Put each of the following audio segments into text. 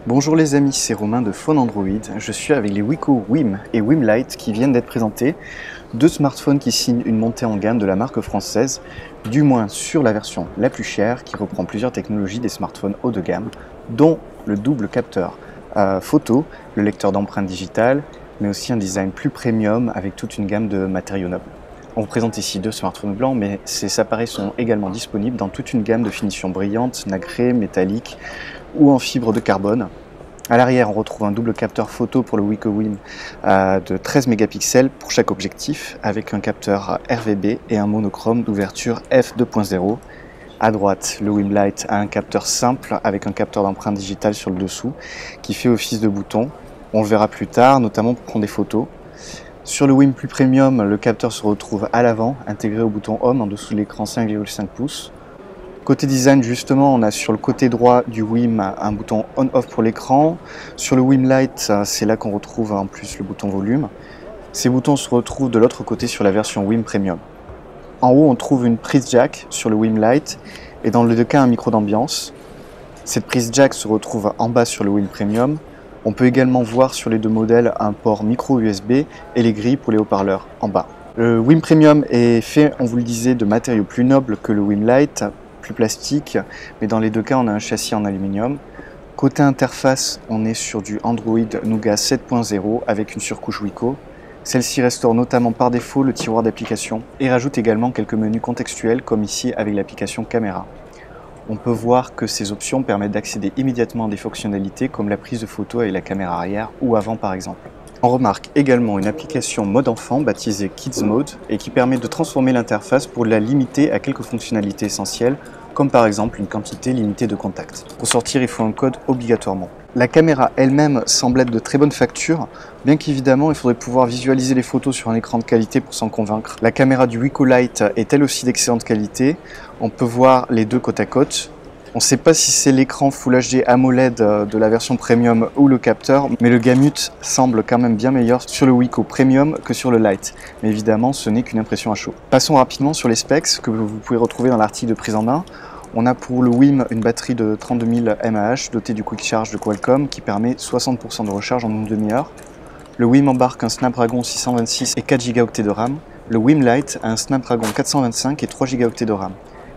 Bonjour les amis, c'est Romain de Phone Android. Je suis avec les Wiko WIM et WIM Lite qui viennent d'être présentés. Deux smartphones qui signent une montée en gamme de la marque française, du moins sur la version la plus chère qui reprend plusieurs technologies des smartphones haut de gamme, dont le double capteur photo, le lecteur d'empreintes digitales, mais aussi un design plus premium avec toute une gamme de matériaux nobles. On vous présente ici deux smartphones blancs, mais ces appareils sont également disponibles dans toute une gamme de finitions brillantes, nacrées, métalliques ou en fibre de carbone. À l'arrière, on retrouve un double capteur photo pour le Wiko WIM de 13 mégapixels pour chaque objectif, avec un capteur RVB et un monochrome d'ouverture f2.0. À droite, le WIM Lite a un capteur simple avec un capteur d'empreinte digitale sur le dessous qui fait office de bouton. On le verra plus tard, notamment pour prendre des photos. Sur le WIM plus premium, le capteur se retrouve à l'avant, intégré au bouton Home en dessous de l'écran 5,5 pouces. Côté design, justement, on a sur le côté droit du WIM un bouton On-Off pour l'écran. Sur le WIM Lite, c'est là qu'on retrouve en plus le bouton volume. Ces boutons se retrouvent de l'autre côté sur la version WIM Premium. En haut, on trouve une prise jack sur le WIM Lite et dans les deux cas un micro d'ambiance. Cette prise jack se retrouve en bas sur le WIM Premium. On peut également voir sur les deux modèles un port micro USB et les grilles pour les haut-parleurs en bas. Le WIM Premium est fait, on vous le disait, de matériaux plus nobles que le WIM Lite, plus plastique, mais dans les deux cas on a un châssis en aluminium. Côté interface, on est sur du Android Nougat 7.0 avec une surcouche Wiko. Celle-ci restaure notamment par défaut le tiroir d'application et rajoute également quelques menus contextuels comme ici avec l'application caméra. On peut voir que ces options permettent d'accéder immédiatement à des fonctionnalités comme la prise de photo avec la caméra arrière ou avant par exemple. On remarque également une application mode enfant baptisée Kids Mode et qui permet de transformer l'interface pour la limiter à quelques fonctionnalités essentielles comme par exemple une quantité limitée de contacts. Pour sortir, il faut un code obligatoirement. La caméra elle-même semble être de très bonne facture, bien qu'évidemment il faudrait pouvoir visualiser les photos sur un écran de qualité pour s'en convaincre. La caméra du Wiko Lite est elle aussi d'excellente qualité, on peut voir les deux côte à côte. On ne sait pas si c'est l'écran Full HD AMOLED de la version Premium ou le capteur, mais le gamut semble quand même bien meilleur sur le Wiko Premium que sur le Lite. Mais évidemment, ce n'est qu'une impression à chaud. Passons rapidement sur les specs que vous pouvez retrouver dans l'article de prise en main. On a pour le WIM une batterie de 32 000 mAh dotée du Quick Charge de Qualcomm qui permet 60% de recharge en une demi-heure. Le WIM embarque un Snapdragon 626 et 4 Go de RAM. Le WIM Lite a un Snapdragon 425 et 3 Go de RAM.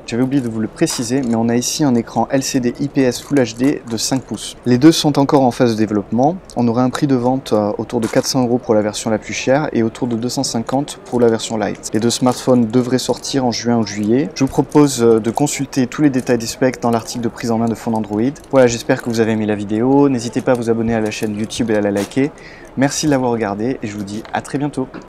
J'avais oublié de vous le préciser, mais on a ici un écran LCD IPS Full HD de 5 pouces. Les deux sont encore en phase de développement. On aura un prix de vente autour de 400 € pour la version la plus chère et autour de 250 € pour la version Lite. Les deux smartphones devraient sortir en juin ou juillet. Je vous propose de consulter tous les détails des specs dans l'article de prise en main de Phone Android. Voilà, j'espère que vous avez aimé la vidéo. N'hésitez pas à vous abonner à la chaîne YouTube et à la liker. Merci de l'avoir regardé et je vous dis à très bientôt.